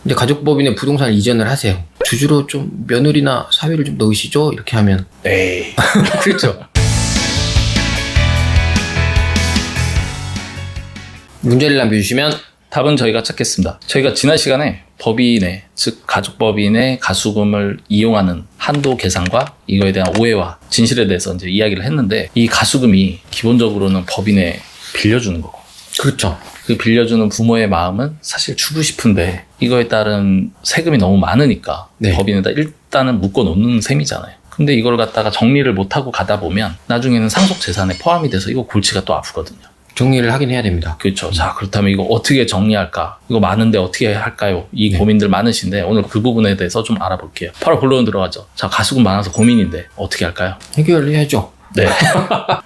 이제 가족법인에 부동산을 이전을 하세요. 주주로 좀 며느리나 사위를 좀 넣으시죠? 이렇게 하면. 에이. 그렇죠. 문제를 남겨주시면 답은 저희가 찾겠습니다. 저희가 지난 시간에 법인의, 즉 가족법인의 가수금을 이용하는 한도 계산과 이거에 대한 오해와 진실에 대해서 이제 이야기를 했는데, 이 가수금이 기본적으로는 법인에 빌려주는 거고, 그렇죠. 그 빌려주는 부모의 마음은 사실 주고 싶은데 이거에 따른 세금이 너무 많으니까 네. 법인에다 일단은 묶어 놓는 셈이잖아요. 근데 이걸 갖다가 정리를 못하고 가다 보면 나중에는 상속 재산에 포함이 돼서 이거 골치가 또 아프거든요. 정리를 하긴 해야 됩니다. 그렇죠. 자, 그렇다면 이거 어떻게 정리할까? 이거 많은데 어떻게 할까요? 이 네. 고민들 많으신데 오늘 그 부분에 대해서 좀 알아볼게요. 바로 본론 들어가죠. 자, 가수금 많아서 고민인데 어떻게 할까요? 해결해야죠. 네.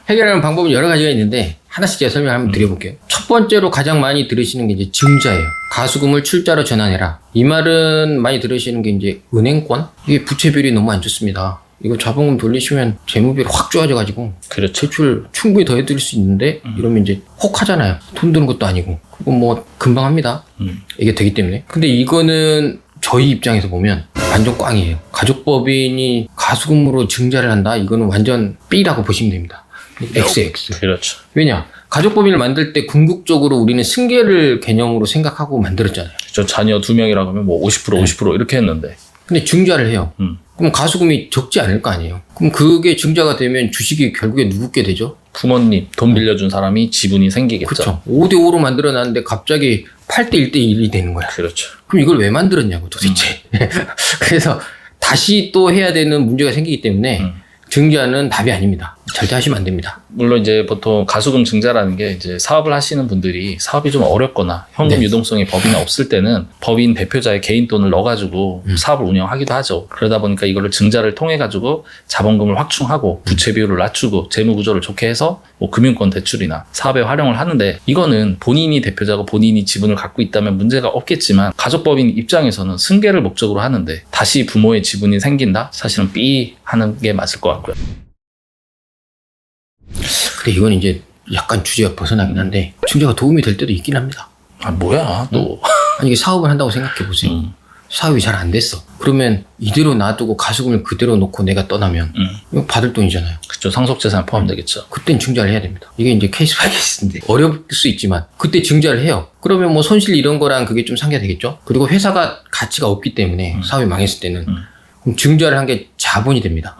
해결하는 방법은 여러 가지가 있는데 하나씩 제가 설명 한번 드려볼게요. 첫 번째로 가장 많이 들으시는 게 이제 증자예요. 가수금을 출자로 전환해라. 이 말은 많이 들으시는 게 이제 은행권? 이게 부채 비율이 너무 안 좋습니다. 이거 자본금 돌리시면 재무비율이 확 좋아져가지고 그렇죠. 대출 충분히 더 해드릴 수 있는데 이러면 이제 혹하잖아요. 돈 드는 것도 아니고. 그거 뭐 금방 합니다. 이게 되기 때문에. 근데 이거는 저희 입장에서 보면 완전 꽝이에요. 가족법인이 가수금으로 증자를 한다? 이거는 완전 B라고 보시면 됩니다. XX. 그렇죠. 왜냐? 가족법인을 만들 때 궁극적으로 우리는 승계를 개념으로 생각하고 만들었잖아요. 저 자녀 2명이라고 하면 뭐 50% 50% 이렇게 했는데. 근데 증자를 해요. 그럼 가수금이 적지 않을 거 아니에요. 그럼 그게 증자가 되면 주식이 결국에 누구게 되죠? 부모님 돈 빌려준 사람이 지분이 생기겠죠. 그렇죠. 5대5로 만들어놨는데 갑자기 8대1대1이 되는 거야. 그렇죠. 그럼 이걸 왜 만들었냐고 도대체. 그래서 다시 또 해야 되는 문제가 생기기 때문에 증자는 답이 아닙니다. 절대 하시면 안 됩니다. 물론 이제 보통 가수금 증자라는 게 이제 사업을 하시는 분들이 사업이 좀 어렵거나 현금 네. 유동성이 법인에 없을 때는 법인 대표자의 개인 돈을 넣어가지고 사업을 운영하기도 하죠. 그러다 보니까 이거를 증자를 통해가지고 자본금을 확충하고 부채 비율을 낮추고 재무 구조를 좋게 해서 뭐 금융권 대출이나 사업에 활용을 하는데, 이거는 본인이 대표자고 본인이 지분을 갖고 있다면 문제가 없겠지만 가족법인 입장에서는 승계를 목적으로 하는데 다시 부모의 지분이 생긴다? 사실은 삐 하는 게 맞을 것 같고요. 근데 이건 이제 약간 주제가 벗어나긴 한데 증자가 도움이 될 때도 있긴 합니다. 아 뭐야 또. 아니 이게 사업을 한다고 생각해 보세요. 사업이 잘 안 됐어. 그러면 이대로 놔두고 가수금을 그대로 놓고 내가 떠나면 이거 받을 돈이잖아요. 그쵸. 상속재산에 포함되겠죠. 그땐 증자를 해야 됩니다. 이게 이제 케이스 바이 케이스인데 어려울 수 있지만 그때 증자를 해요. 그러면 뭐 손실 이런 거랑 그게 좀 상쇄되겠죠. 그리고 회사가 가치가 없기 때문에 사업이 망했을 때는 그럼 증자를 한 게 자본이 됩니다.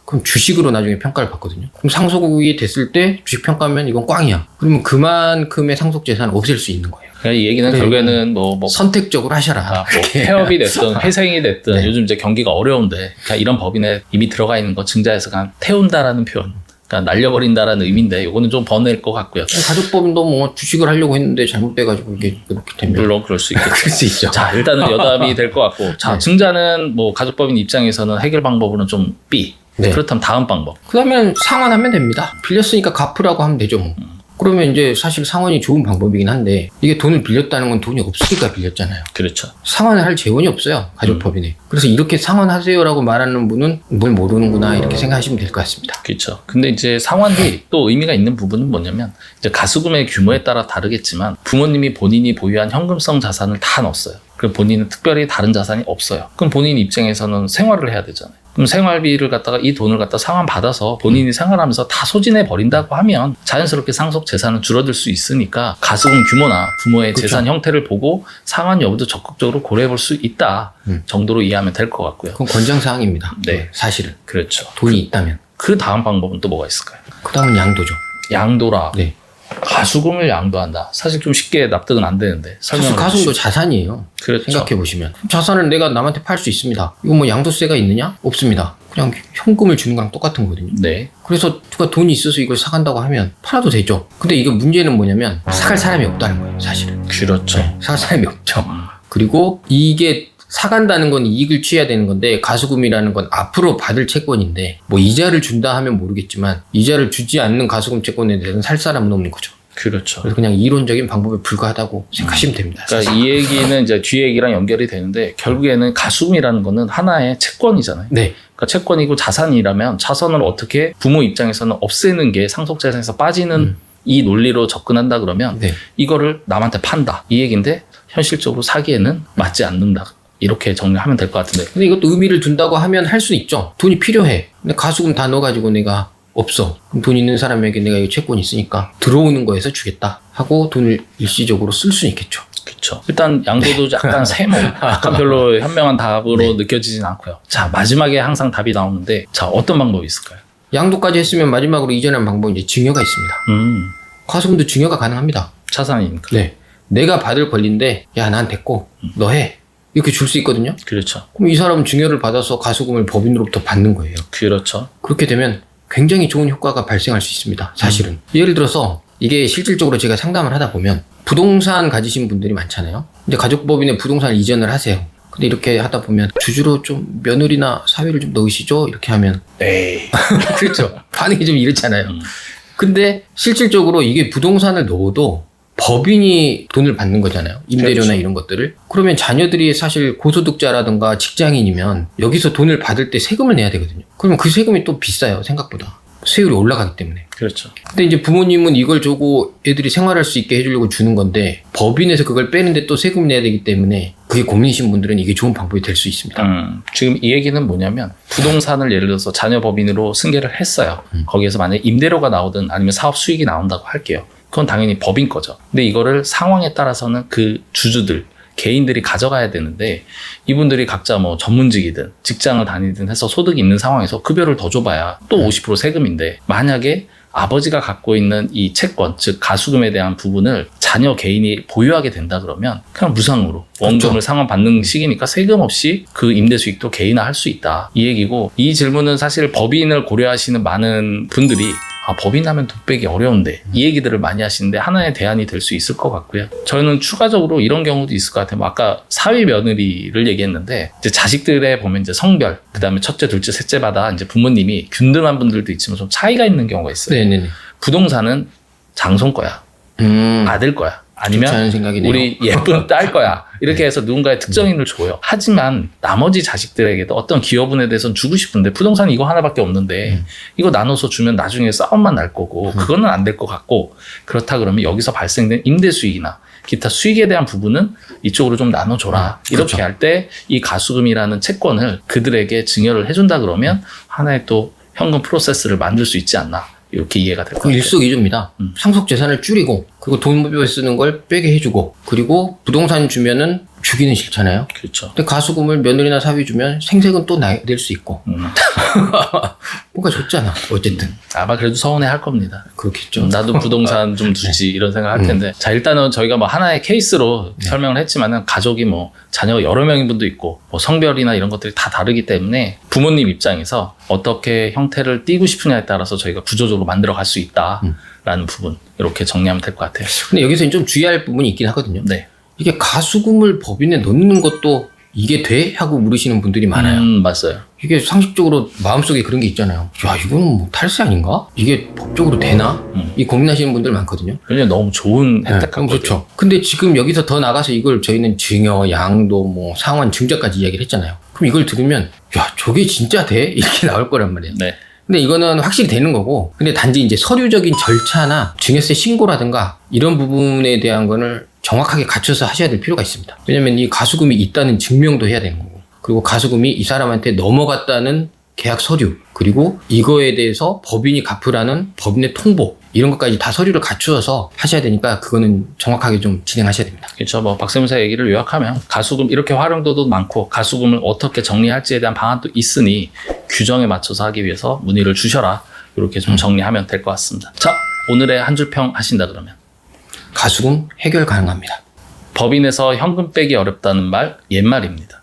그럼 주식으로 나중에 평가를 받거든요. 그럼 상속이 됐을 때 주식 평가하면 이건 꽝이야. 그러면 그만큼의 상속재산을 없앨 수 있는 거예요. 그러니까 이 얘기는 결국에는 뭐 선택적으로 하셔라. 뭐 폐업이 됐든 회생이 됐든 네. 요즘 이제 경기가 어려운데 그냥 이런 법인에 이미 들어가 있는 거 증자해서 그냥 태운다라는 표현, 그러니까 날려버린다라는 의미인데 이거는 좀 번외일 것 같고요. 가족법인도 뭐 주식을 하려고 했는데 잘못돼가지고 이게 그렇게 되면 물론 그럴 수 있겠죠. 그럴 수 있죠. 자, 일단은 여담이 될 것 같고, 자, 네. 증자는 뭐 가족법인 입장에서는 해결 방법으로는 좀 B. 네. 그렇다면 다음 방법. 그러면 상환하면 됩니다. 빌렸으니까 갚으라고 하면 되죠. 뭐. 그러면 이제 사실 상환이 좋은 방법이긴 한데 이게 돈을 빌렸다는 건 돈이 없으니까 빌렸잖아요. 그렇죠. 상환을 할 재원이 없어요. 가족법인에. 그래서 이렇게 상환하세요라고 말하는 분은 뭘 모르는구나 이렇게 생각하시면 될 것 같습니다. 그렇죠. 근데 이제 상환이 또 의미가 있는 부분은 뭐냐면 이제 가수금의 규모에 따라 다르겠지만 부모님이 본인이 보유한 현금성 자산을 다 넣었어요. 그럼 본인은 특별히 다른 자산이 없어요. 그럼 본인 입장에서는 생활을 해야 되잖아요. 그럼 생활비를 갖다가 이 돈을 갖다 상환 받아서 본인이 생활하면서 다 소진해 버린다고 하면 자연스럽게 상속 재산은 줄어들 수 있으니까 가수금 규모나 부모의 그렇죠. 재산 형태를 보고 상환 여부도 적극적으로 고려해 볼 수 있다 정도로 이해하면 될 것 같고요. 그건 권장사항입니다. 네. 사실은. 그렇죠. 돈이 있다면. 그 다음 방법은 또 뭐가 있을까요? 그 다음은 양도죠. 양도라. 네. 가수금을 양도한다. 사실 좀 쉽게 납득은 안 되는데 사실 설명을 가수금도 해주시죠. 자산이에요. 그렇죠. 생각해보시면. 자산을 내가 남한테 팔 수 있습니다. 이거 뭐 양도세가 있느냐? 없습니다. 그냥 현금을 주는 거랑 똑같은 거거든요. 네. 그래서 누가 돈이 있어서 이걸 사간다고 하면 팔아도 되죠. 근데 이게 문제는 뭐냐면 사갈 사람이 없다는 거예요, 사실은. 그렇죠. 사갈 사람이 없죠. 그리고 이게 사간다는 건 이익을 취해야 되는 건데 가수금이라는 건 앞으로 받을 채권인데 뭐 이자를 준다 하면 모르겠지만 이자를 주지 않는 가수금 채권에 대해서는 살 사람은 없는 거죠. 그렇죠. 그래서 그냥 이론적인 방법에 불과하다고 생각하시면 됩니다. 그러니까 이 얘기는 이제 뒤 얘기랑 연결이 되는데 결국에는 가수금이라는 거는 하나의 채권이잖아요. 네. 그러니까 채권이고 자산이라면 자산을 어떻게 부모 입장에서는 없애는 게 상속재산에서 빠지는 이 논리로 접근한다 그러면 네. 이거를 남한테 판다 이 얘기인데 현실적으로 사기에는 맞지 않는다. 이렇게 정리하면 될 것 같은데. 근데 이것도 의미를 둔다고 하면 할 수 있죠. 돈이 필요해. 근데 가수금 다 넣어가지고 내가 없어. 그럼 돈 있는 사람에게 내가 이 채권이 있으니까 들어오는 거에서 주겠다 하고 돈을 일시적으로 쓸 수는 있겠죠. 그렇죠. 일단 양도도 약간 세모, 약간 별로 현명한 답으로 느껴지진 않고요. 자, 마지막에 항상 답이 나오는데, 자, 어떤 방법이 있을까요? 양도까지 했으면 마지막으로 이전한 방법은 이제 증여가 있습니다. 가수금도 증여가 가능합니다. 차상이니까. 네. 내가 받을 권리인데 야, 난 됐고 너 해. 이렇게 줄 수 있거든요. 그렇죠. 그럼 이 사람은 증여를 받아서 가수금을 법인으로부터 받는 거예요. 그렇죠. 그렇게 되면 굉장히 좋은 효과가 발생할 수 있습니다. 사실은. 예를 들어서 이게 실질적으로 제가 상담을 하다 보면 부동산 가지신 분들이 많잖아요. 근데 가족법인에 부동산을 이전을 하세요. 근데 이렇게 하다 보면 주주로 좀 며느리나 사위를 좀 넣으시죠? 이렇게 하면 에이. 그렇죠. 반응이 좀 이렇잖아요. 근데 실질적으로 이게 부동산을 넣어도 법인이 돈을 받는 거잖아요. 임대료나 그렇죠. 이런 것들을. 그러면 자녀들이 사실 고소득자라든가 직장인이면 여기서 돈을 받을 때 세금을 내야 되거든요. 그러면 그 세금이 또 비싸요. 생각보다. 세율이 올라가기 때문에. 그렇죠. 근데 이제 부모님은 이걸 주고 애들이 생활할 수 있게 해주려고 주는 건데 법인에서 그걸 빼는데 또 세금 내야 되기 때문에 그게 고민이신 분들은 이게 좋은 방법이 될 수 있습니다. 지금 이 얘기는 뭐냐면 부동산을 예를 들어서 자녀 법인으로 승계를 했어요. 거기에서 만약에 임대료가 나오든 아니면 사업 수익이 나온다고 할게요. 그건 당연히 법인 거죠. 근데 이거를 상황에 따라서는 그 주주들, 개인들이 가져가야 되는데 이분들이 각자 뭐 전문직이든 직장을 다니든 해서 소득이 있는 상황에서 급여를 더 줘봐야 또 50% 세금인데 만약에 아버지가 갖고 있는 이 채권, 즉 가수금에 대한 부분을 자녀 개인이 보유하게 된다 그러면 그냥 무상으로 원금을 그렇죠. 상환받는 시기니까 세금 없이 그 임대 수익도 개인화할 수 있다. 이 얘기고 이 질문은 사실 법인을 고려하시는 많은 분들이 법인하면 돈 빼기 어려운데 이 얘기들을 많이 하시는데 하나의 대안이 될 수 있을 것 같고요. 저는 추가적으로 이런 경우도 있을 것 같아요. 아까 사위 며느리를 얘기했는데 이제 자식들에 보면 이제 성별, 그다음에 첫째, 둘째, 셋째마다 이제 부모님이 균등한 분들도 있지만 좀 차이가 있는 경우가 있어요. 네네네. 부동산은 장손 거야, 아들 거야. 아니면 좋지 않은 생각이네요. 우리 예쁜 딸 거야. 이렇게 해서 누군가의 특정인을 줘요. 하지만 나머지 자식들에게도 어떤 기여분에 대해서는 주고 싶은데 부동산이 이거 하나밖에 없는데 이거 나눠서 주면 나중에 싸움만 날 거고 그거는 안 될 것 같고 그렇다 그러면 여기서 발생된 임대 수익이나 기타 수익에 대한 부분은 이쪽으로 좀 나눠줘라. 이렇게 그렇죠. 할 때 이 가수금이라는 채권을 그들에게 증여를 해준다 그러면 하나의 또 현금 프로세스를 만들 수 있지 않나. 이렇게 이해가 될 것 그 같아요. 일석이조입니다. 상속 재산을 줄이고 그리고 돈법에 쓰는 걸 빼게 해주고 그리고 부동산 주면은 주기는 싫잖아요. 그렇죠. 근데 가수금을 며느리나 사위 주면 생색은 또 낼 수 있고 뭔가 좋잖아. 어쨌든 아마 그래도 서운해 할 겁니다. 그렇겠죠. 나도 부동산 좀 두지 이런 생각 할 텐데. 자, 일단은 저희가 뭐 하나의 케이스로 설명을 했지만은 가족이 뭐 자녀가 여러 명인 분도 있고 뭐 성별이나 이런 것들이 다 다르기 때문에 부모님 입장에서 어떻게 형태를 띄고 싶으냐에 따라서 저희가 구조적으로 만들어 갈 수 있다라는 부분 이렇게 정리하면 될 것 같아요. 근데 여기서 좀 주의할 부분이 있긴 하거든요. 네. 이게 가수금을 법인에 넣는 것도 이게 돼? 하고 물으시는 분들이 많아요. 맞아요. 이게 상식적으로 마음속에 그런 게 있잖아요. 야, 이거는 뭐 탈세 아닌가? 이게 법적으로 되나? 이 고민하시는 분들 많거든요. 왜냐면 너무 좋은 혜택 그럼 같거든요. 좋죠. 근데 지금 여기서 더 나가서 이걸 저희는 증여, 양도, 뭐 상환, 증자까지 이야기를 했잖아요. 그럼 이걸 들으면 야, 저게 진짜 돼? 이렇게 나올 거란 말이에요. 네. 근데 이거는 확실히 되는 거고, 근데 단지 이제 서류적인 절차나 증여세 신고라든가 이런 부분에 대한 거를 정확하게 갖춰서 하셔야 될 필요가 있습니다. 왜냐면 이 가수금이 있다는 증명도 해야 되는 거고, 그리고 가수금이 이 사람한테 넘어갔다는 계약 서류, 그리고 이거에 대해서 법인이 갚으라는 법인의 통보, 이런 것까지 다 서류를 갖추어서 하셔야 되니까 그거는 정확하게 좀 진행하셔야 됩니다. 그렇죠. 뭐 박세무사 얘기를 요약하면 가수금 이렇게 활용도도 많고 가수금을 어떻게 정리할지에 대한 방안도 있으니 규정에 맞춰서 하기 위해서 문의를 주셔라. 이렇게 좀 정리하면 될 것 같습니다. 자, 오늘의 한 줄 평 하신다 그러면 가수금 해결 가능합니다. 법인에서 현금 빼기 어렵다는 말 옛말입니다.